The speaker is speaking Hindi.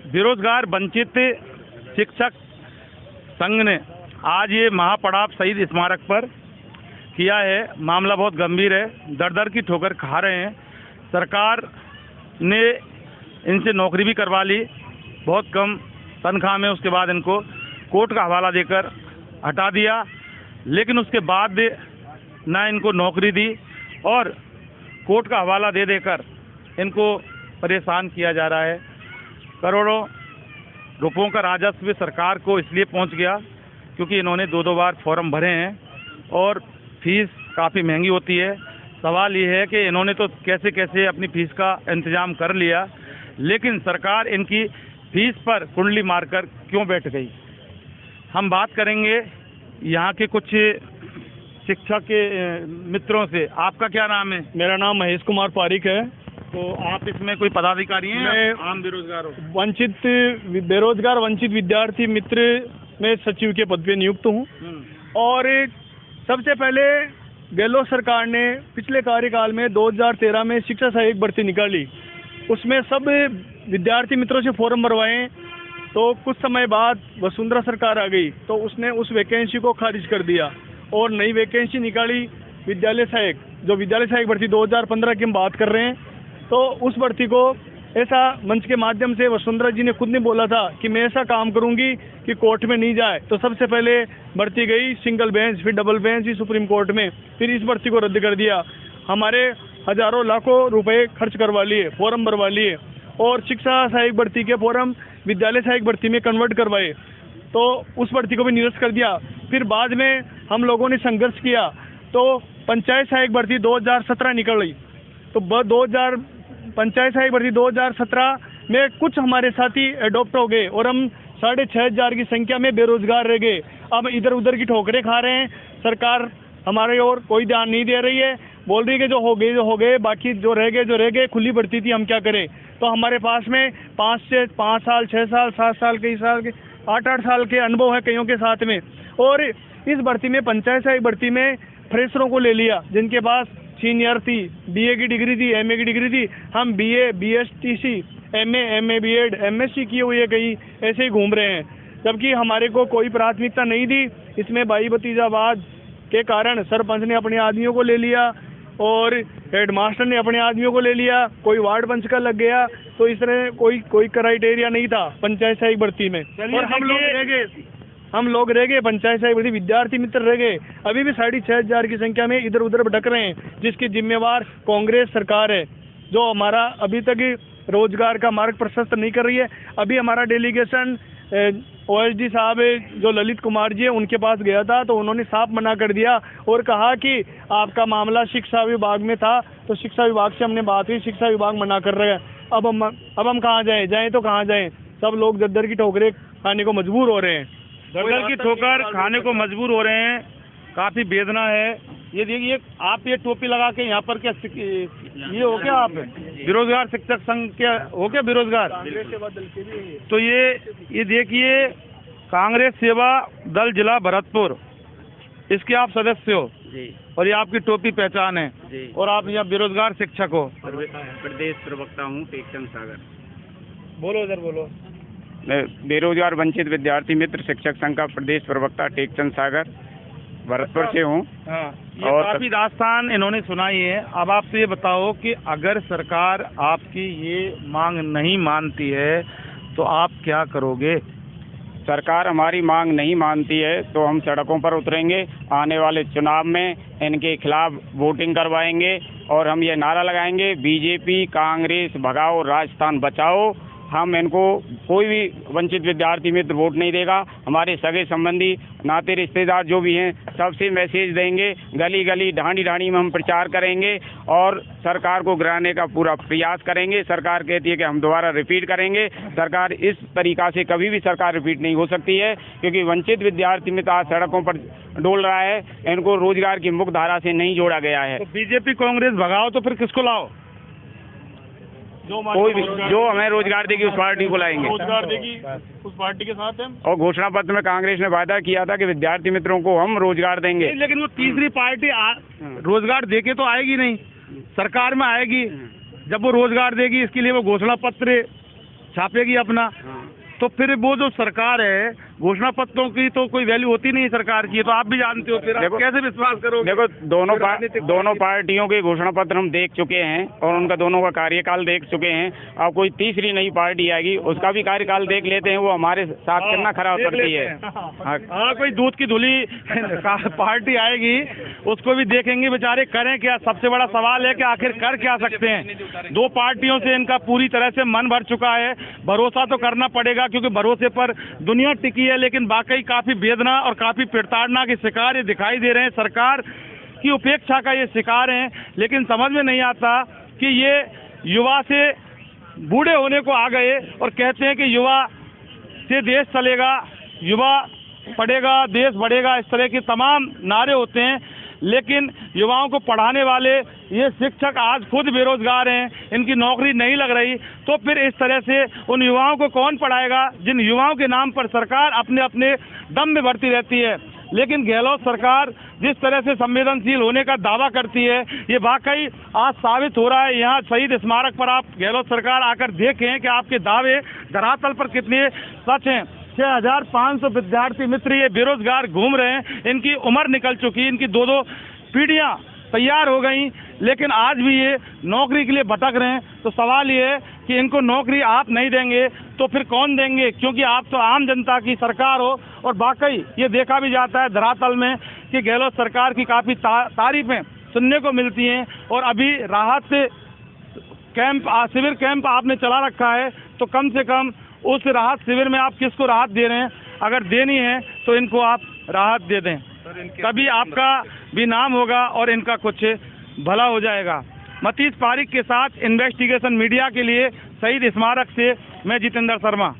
बेरोजगार वंचित शिक्षक संघ ने आज ये महापड़ाव शहीद स्मारक पर किया है। मामला बहुत गंभीर है, दर दर की ठोकर खा रहे हैं। सरकार ने इनसे नौकरी भी करवा ली बहुत कम तनख्वाह में, उसके बाद इनको कोर्ट का हवाला देकर हटा दिया, लेकिन उसके बाद ना इनको नौकरी दी और कोर्ट का हवाला दे देकर इनको परेशान किया जा रहा है। करोड़ों रुपयों का राजस्व सरकार को इसलिए पहुंच गया क्योंकि इन्होंने दो बार फॉर्म भरे हैं और फीस काफ़ी महंगी होती है। सवाल ये है कि इन्होंने तो कैसे कैसे अपनी फीस का इंतजाम कर लिया, लेकिन सरकार इनकी फीस पर कुंडली मारकर क्यों बैठ गई। हम बात करेंगे यहाँ के कुछ शिक्षक के मित्रों से। आपका क्या नाम है? मेरा नाम महेश कुमार पारिक है। तो आप इसमें कोई पदाधिकारी हैं? मैं आम बेरोजगार हो? बेरोजगार वंचित विद्यार्थी मित्र में सचिव के पद पे नियुक्त हूँ। और सबसे पहले गहलोत सरकार ने पिछले कार्यकाल में 2013 में शिक्षा सहायक भर्ती निकाली, उसमें सब विद्यार्थी मित्रों से फॉर्म भरवाए। तो कुछ समय बाद वसुंधरा सरकार आ गई तो उसने उस वैकेंसी को खारिज कर दिया और नई वैकेंसी निकाली विद्यालय सहायक, जो विद्यालय सहायक भर्ती 2015 की हम बात कर रहे हैं। तो उस भर्ती को ऐसा मंच के माध्यम से वसुंधरा जी ने खुद ने बोला था कि मैं ऐसा काम करूंगी कि कोर्ट में नहीं जाए। तो सबसे पहले भर्ती गई सिंगल बेंच, फिर डबल बेंच सुप्रीम कोर्ट में, फिर इस भर्ती को रद्द कर दिया। हमारे हजारों लाखों रुपए खर्च करवा लिए, फॉर्म भरवा लिए और शिक्षा सहायक भर्ती के फॉर्म विद्यालय सहायक भर्ती में कन्वर्ट करवाए, तो उस भर्ती को भी निरस्त कर दिया। फिर बाद में हम लोगों ने संघर्ष किया तो पंचायत सहायक भर्ती 2017 निकल गई। तो पंचायत सहायक भर्ती 2017 में कुछ हमारे साथी एडॉप्ट हो गए और हम 6,500 की संख्या में बेरोजगार रह गए। अब इधर उधर की ठोकरें खा रहे हैं। सरकार हमारे ओर कोई ध्यान नहीं दे रही है, बोल रही है कि जो हो गए, बाकी जो रह गए खुली भर्ती थी, हम क्या करें। तो हमारे पास में 5 साल 6 साल 7 साल कई साल के 8 साल के अनुभव है कईयों के साथ में। और इस भर्ती में पंचायत सहायक भर्ती में फ्रेशरों को ले लिया जिनके पास सीनियर थी, बीए की डिग्री थी, एमए की डिग्री थी। हम BA, BSTC, MA, BEd, MSc किए हुए कई ऐसे ही घूम रहे हैं, जबकि हमारे को कोई प्राथमिकता नहीं दी। इसमें भाई भतीजावाद के कारण सरपंच ने अपने आदमियों को ले लिया और हेडमास्टर ने अपने आदमियों को ले लिया, कोई वार्ड पंच का लग गया। तो इस तरह कोई क्राइटेरिया नहीं था पंचायत सहायक भर्ती में और हम लोग रह गए पंचायत सहायक भर्ती विद्यार्थी मित्र रह गए। अभी भी 6,500 की संख्या में इधर उधर भटक रहे हैं, जिसकी जिम्मेवार कांग्रेस सरकार है, जो हमारा अभी तक रोजगार का मार्ग प्रशस्त नहीं कर रही है। अभी हमारा डेलीगेशन ओएसडी साहब जो ललित कुमार जी है उनके पास गया था, तो उन्होंने साफ मना कर दिया और कहा कि आपका मामला शिक्षा विभाग में था। तो शिक्षा विभाग से हमने बात की, शिक्षा विभाग मना कर रहे हैं। अब हम कहाँ जाएं तो कहाँ जाएं। सब लोग दर की ठोकरें खाने को मजबूर हो रहे हैं, दर की ठोकर खाने को मजबूर हो रहे हैं। काफ़ी वेदना है। ये देखिए, आप ये टोपी लगा के यहाँ पर क्या ये हो क्या? आप बेरोजगार शिक्षक संघ क्या हो क्या बेरोजगार? तो ये देखिए, कांग्रेस सेवा दल जिला भरतपुर, इसके आप सदस्य हो जी। और ये आपकी टोपी पहचान है जी। और आप यहाँ बेरोजगार शिक्षक हो। प्रदेश प्रवक्ता हूँ टेकचंद सागर। बोलो इधर बोलो। मैं बेरोजगार वंचित विद्यार्थी मित्र शिक्षक संघ का प्रदेश प्रवक्ता टेकचंद सागर भरतपुर से हूँ। हाँ, ये काफी दास्तान इन्होंने सुनाई है। अब आप तो ये बताओ कि अगर सरकार आपकी ये मांग नहीं मानती है तो आप क्या करोगे? सरकार हमारी मांग नहीं मानती है तो हम सड़कों पर उतरेंगे। आने वाले चुनाव में इनके खिलाफ वोटिंग करवाएंगे और हम ये नारा लगाएंगे, बीजेपी कांग्रेस भगाओ, राजस्थान बचाओ। हम इनको कोई भी वंचित विद्यार्थी मित्र वोट नहीं देगा। हमारे सगे संबंधी नाते रिश्तेदार जो भी हैं सबसे मैसेज देंगे, गली गली ढाणी ढाणी में हम प्रचार करेंगे और सरकार को गिराने का पूरा प्रयास करेंगे। सरकार कहती है कि हम दोबारा रिपीट करेंगे। सरकार इस तरीक़ा से कभी भी सरकार रिपीट नहीं हो सकती है, क्योंकि वंचित विद्यार्थी मित्र आज सड़कों पर डोल रहा है। इनको रोजगार की मुख्य धारा से नहीं जोड़ा गया है। तो बीजेपी कांग्रेस भगाओ तो फिर किसको लाओ? कोई भी जो हमें रोजगार देगी उस पार्टी को लाएंगे। रोजगार देगी उस पार्टी के साथ हम। और घोषणा पत्र में कांग्रेस ने वादा किया था कि विद्यार्थी मित्रों को हम रोजगार देंगे। लेकिन वो तीसरी पार्टी रोजगार देके तो आएगी नहीं, सरकार में आएगी। जब वो रोजगार देगी इसके लिए वो घोषणा पत्र छापेगी अपना। तो फिर वो जो सरकार है, घोषणा पत्रों की तो कोई वैल्यू होती नहीं है सरकार की, तो आप भी जानते हो, फिर आप कैसे विश्वास करोगे? देखो, दोनों पार्टियों के घोषणा पत्र हम देख चुके हैं और उनका दोनों का कार्यकाल देख चुके हैं। अब कोई तीसरी नई पार्टी आएगी, उसका भी कार्यकाल देख लेते हैं, वो हमारे साथ कितना खराब करती है। हाँ, कोई दूध की धुली पार्टी आएगी, उसको भी देखेंगे बेचारे करें क्या। सबसे बड़ा सवाल है कि आखिर कर क्या सकते हैं। दो पार्टियों से इनका पूरी तरह से मन भर चुका है। भरोसा तो करना पड़ेगा, क्योंकि भरोसे पर दुनिया टिकी है, लेकिन वाकई काफी वेदना और काफी प्रताड़ना के शिकार ये दिखाई दे रहे हैं। सरकार की उपेक्षा का ये शिकार हैं, लेकिन समझ में नहीं आता कि ये युवा से बूढ़े होने को आ गए और कहते हैं कि युवा से देश चलेगा, युवा पढ़ेगा देश बढ़ेगा, इस तरह के तमाम नारे होते हैं। लेकिन युवाओं को पढ़ाने वाले ये शिक्षक आज खुद बेरोजगार हैं, इनकी नौकरी नहीं लग रही, तो फिर इस तरह से उन युवाओं को कौन पढ़ाएगा, जिन युवाओं के नाम पर सरकार अपने अपने दम में भरती रहती है। लेकिन गहलोत सरकार जिस तरह से संवेदनशील होने का दावा करती है, ये वाकई आज साबित हो रहा है। यहाँ शहीद स्मारक पर आप गहलोत सरकार आकर देखें कि आपके दावे धरातल पर कितने सच हैं। 6500 विद्यार्थी मित्र ये बेरोजगार घूम रहे हैं, इनकी उम्र निकल चुकी, इनकी दो पीढ़ियां तैयार हो गई, लेकिन आज भी ये नौकरी के लिए भटक रहे हैं। तो सवाल ये है कि इनको नौकरी आप नहीं देंगे तो फिर कौन देंगे, क्योंकि आप तो आम जनता की सरकार हो। और वाकई ये देखा भी जाता है धरातल में कि गहलोत सरकार की काफ़ी तारीफें सुनने को मिलती हैं। और अभी राहत कैंप, शिविर कैंप आपने चला रखा है, तो कम से कम उस राहत शिविर में आप किसको राहत दे रहे हैं? अगर देनी है तो इनको आप राहत दे दें, तभी आपका भी नाम होगा और इनका कुछ भला हो जाएगा। मतीज पारिक के साथ इन्वेस्टिगेशन मीडिया के लिए शहीद स्मारक से मैं जितेंद्र शर्मा।